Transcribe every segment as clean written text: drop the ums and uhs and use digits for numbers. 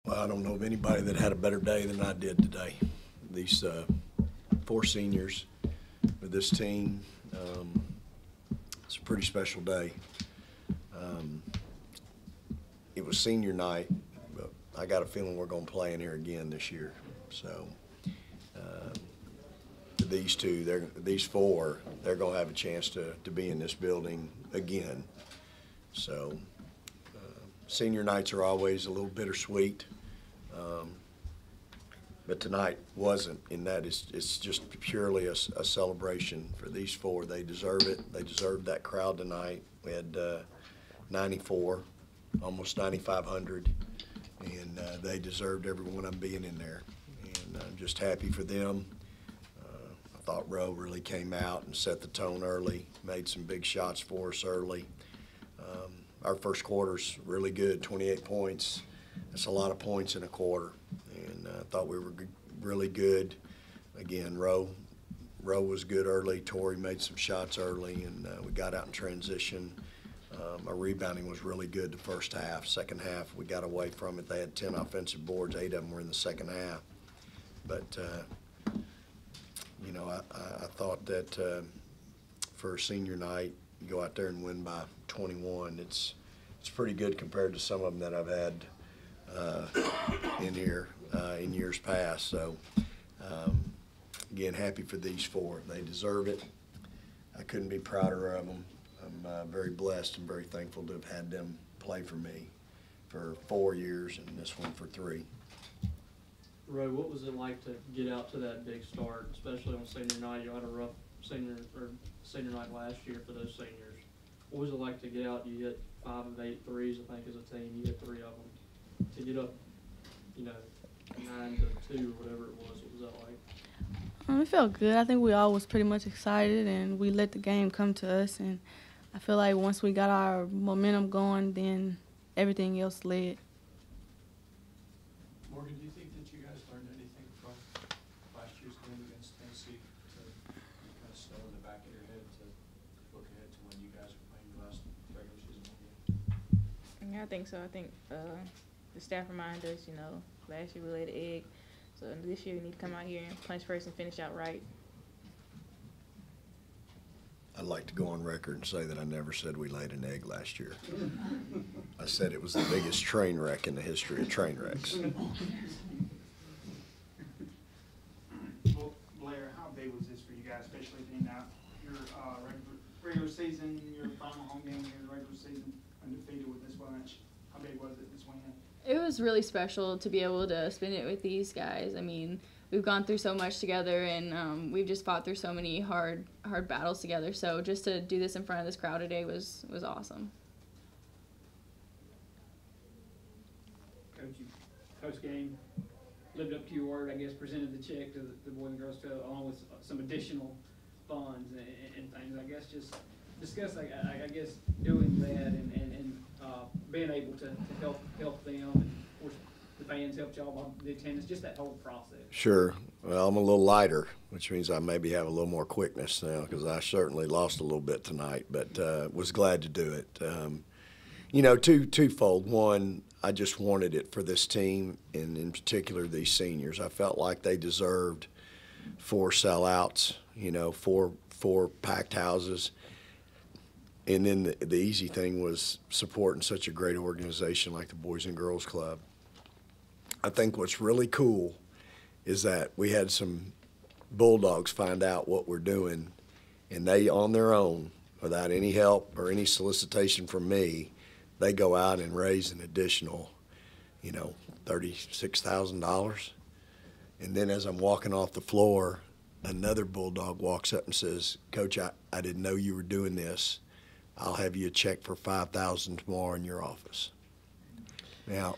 Well, I don't know of anybody that had a better day than I did today. These four seniors with this team, it's a pretty special day. It was senior night, but I got a feeling we're going to play in here again this year. So these four, they're going to have a chance to be in this building again. So senior nights are always a little bittersweet. But tonight wasn't, in that it's just purely a celebration for these four. They deserve it. They deserved that crowd tonight. We had 94, almost 9,500, and they deserved every one of them being in there. And I'm just happy for them. I thought Rowe really came out and set the tone early, made some big shots for us early. Our first quarter's really good, 28 points. That's a lot of points in a quarter, and I thought we were really good. Again, Rowe was good early. Torrey made some shots early, and we got out in transition. Our rebounding was really good the first half. Second half, we got away from it. They had 10 offensive boards. 8 of them were in the second half. But, you know, I thought that for a senior night, you go out there and win by 21. It's pretty good compared to some of them that I've had in here in years past. So again, happy for these four. They deserve it. I couldn't be prouder of them. I'm very blessed and very thankful to have had them play for me for 4 years and this one for 3. Roy, what was it like to get out to that big start, especially on senior night? You had a rough senior night last year for those seniors. What was it like to get out? You hit 5 of 8 threes, I think, as a team. You hit 3 of them. To get up, you know, 9-2 or whatever it was, what was that like? It felt good. I think we all was pretty much excited, and we let the game come to us. And I feel like once we got our momentum going, then everything else led. Morgan, do you think that you guys learned anything from last year's game against Tennessee to kind of stow in the back of your head to look ahead to when you guys are playing the last regular season game? Yeah, I think so. I think the staff reminded us, you know, last year we laid an egg. So this year we need to come out here and punch first and finish out right. I'd like to go on record and say that I never said we laid an egg last year. I said it was the biggest train wreck in the history of train wrecks. Well, Blair, how big was this for you guys, especially being out your regular season, your final home game here in the regular season, undefeated with this bunch? How big was it this win? It was really special to be able to spend it with these guys. I mean, we've gone through so much together, and we've just fought through so many hard battles together. So just to do this in front of this crowd today was awesome. Coach, you post-game lived up to your word, I guess, presented the check to the Boys and Girls Club along with some additional funds and things. I guess just discuss, I guess, doing that and being able to help them. And of course, the fans helped y'all by the attendance, just that whole process. Sure. Well, I'm a little lighter, which means I maybe have a little more quickness now because I certainly lost a little bit tonight, but was glad to do it. You know, twofold. One, I just wanted it for this team, and in particular these seniors. I felt like they deserved 4 sellouts, you know, four packed houses. And then the easy thing was supporting such a great organization like the Boys and Girls Club. I think what's really cool is that we had some Bulldogs find out what we're doing, and they, on their own, without any help or any solicitation from me, they go out and raise an additional, you know, $36,000. And then as I'm walking off the floor, another Bulldog walks up and says, "Coach, I didn't know you were doing this. I'll have you a check for $5,000 tomorrow in your office." Now,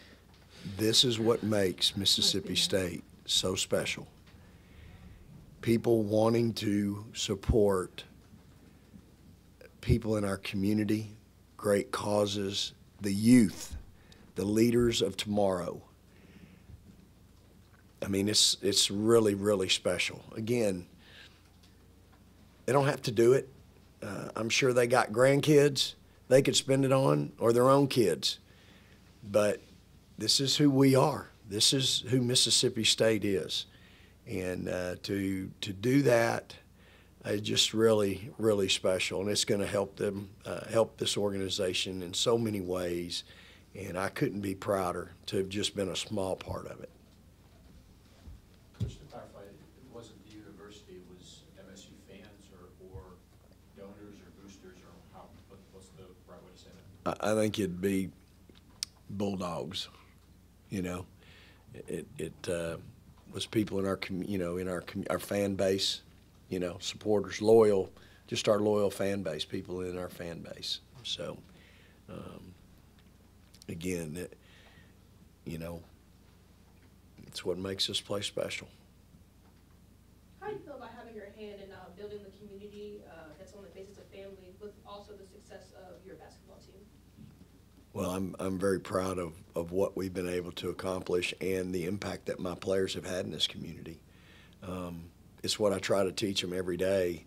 this is what makes Mississippi State so special. People wanting to support people in our community, great causes, the youth, the leaders of tomorrow. I mean, it's really, really special. Again, they don't have to do it. I'm sure they got grandkids they could spend it on, or their own kids. But this is who we are. this is who Mississippi State is. And to do that is just really, really special. And it's going to help them, help this organization in so many ways. And I couldn't be prouder to have just been a small part of it. Just to clarify, it wasn't the university, it was MSU fans or donors or boosters, or how, what's the right way to say that? I think it'd be Bulldogs, you know. It was people in our, our fan base, you know, supporters, loyal, just our loyal fan base, people in our fan base. So, again, you know, it's what makes this place special. How do you feel about having your hand in building the community that's on the basis of family, with also the success of your basketball team? Well, I'm very proud of what we've been able to accomplish and the impact that my players have had in this community. It's what I try to teach them every day.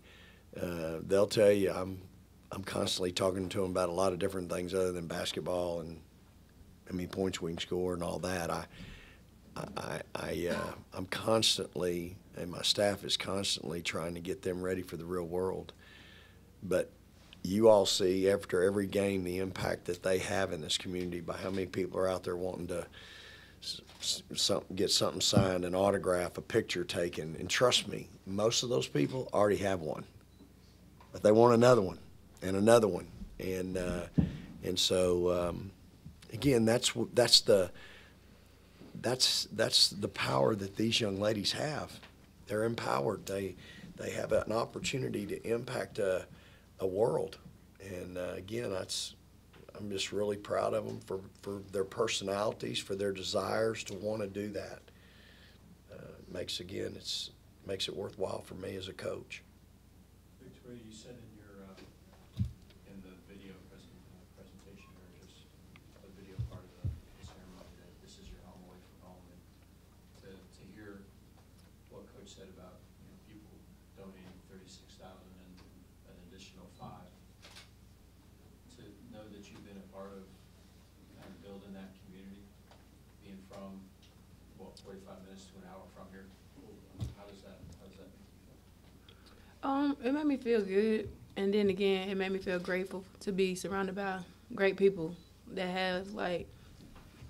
They'll tell you I'm constantly talking to them about a lot of different things other than basketball and how many points we can score and all that. I'm constantly, and my staff is constantly trying to get them ready for the real world. But you all see after every game the impact that they have in this community by how many people are out there wanting to get something signed, an autograph, a picture taken. And trust me, most of those people already have one, but they want another one and another one. And so again, that's the power that these young ladies have. They're empowered. They have an opportunity to impact a world. And again, I'm just really proud of them for their personalities, for their desires to want to do that. Makes it worthwhile for me as a coach. Victoria, you said in the video presentation, or just the video part of the ceremony, that this is your home away from home, and to hear what Coach said about people donating $36,000 and an additional $5,000, to know that you've been a part of kind of building that community, being from 45 minutes to an hour from here. How does that make you feel? It made me feel good, and then again, it made me feel grateful to be surrounded by great people that have like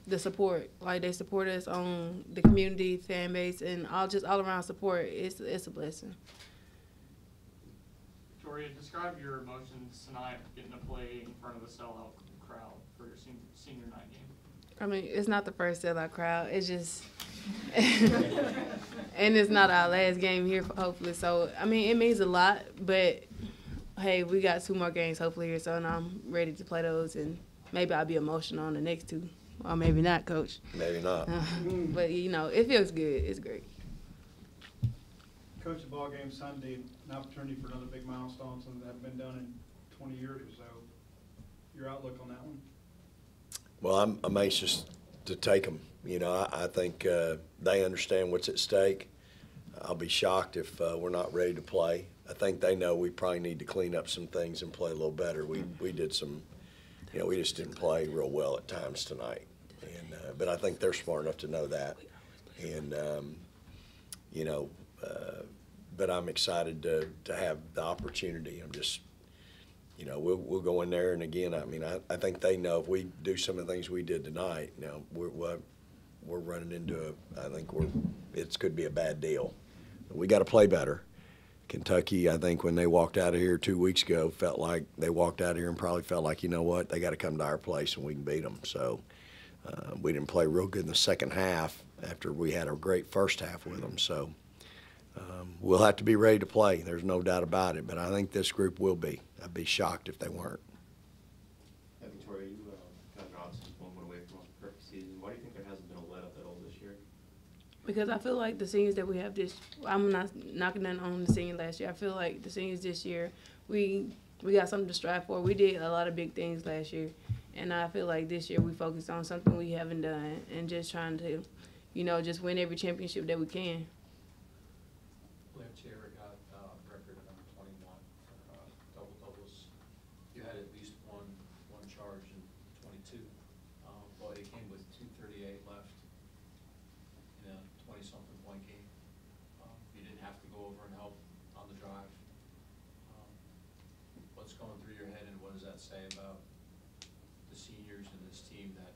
the support. Like they support us on the community, fan base, and all around support. It's a blessing. Victoria, describe your emotions tonight getting to play in front of a sellout crowd for your senior night game. I mean, it's not the first sellout crowd. It's just, and it's not our last game here, hopefully. So, I mean, it means a lot, but hey, we got 2 more games hopefully here, so I'm ready to play those, and maybe I'll be emotional on the next 2, or maybe not, Coach. Maybe not. But, it feels good. It's great. Coach, the ball game Sunday, an opportunity for another big milestone, something that hasn't been done in 20 years or so. Your outlook on that one? Well, I'm anxious to take them. I think they understand what's at stake. I'll be shocked if we're not ready to play. I think they know we probably need to clean up some things and play a little better. We did some, we just didn't play real well at times tonight. And but I think they're smart enough to know that. And but I'm excited to have the opportunity. I'm just, we'll go in there, and again, I think they know if we do some of the things we did tonight, we're running into it could be a bad deal. We got to play better. Kentucky, I think when they walked out of here 2 weeks ago, felt like they walked out of here and probably felt like, you know what, they got to come to our place and we can beat them. So we didn't play real good in the second half after we had a great first half with them. So we'll have to be ready to play. There's no doubt about it. But I think this group will be. I'd be shocked if they weren't. Yeah, Victoria, you guys are obviously 1 win away from a perfect season. Why do you think there hasn't been a let up at all this year? Because I feel like the seniors that we have I'm not knocking down on the senior last year. I feel like the seniors this year, we got something to strive for. We did a lot of big things last year, and I feel like this year we focused on something we haven't done and just trying to, just win every championship that we can. Blair Cherry got record number 21 double-doubles. You had at least one charge in 22, but it came with 2:38 left. game. You didn't have to go over and help on the drive. What's going through your head, and what does that say about the seniors and this team that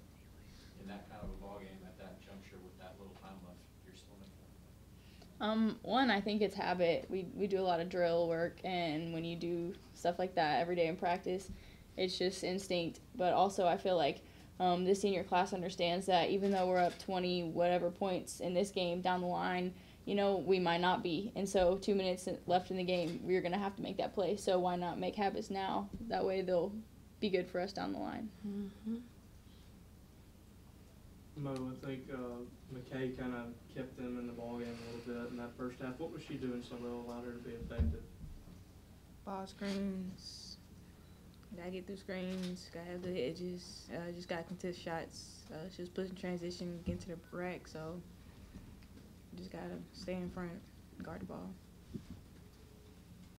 in that kind of a ball game at that juncture with that little time left, you're still making it? One, I think it's habit. We do a lot of drill work, and when you do stuff like that every day in practice, it's just instinct. But also, I feel like this senior class understands that even though we're up 20 whatever points in this game down the line, you know, we might not be. And so 2 minutes left in the game, we're going to have to make that play. So why not make habits now? That way they'll be good for us down the line. Mm-hmm. Mo, I think McKay kind of kept them in the ballgame a little bit in that first half. What was she doing so well allowed her to be effective? Ball screens. Gotta get through screens. Gotta have good edges. Just gotta contest shots. She was pushing transition, getting to the rack, so just gotta stay in front, guard the ball.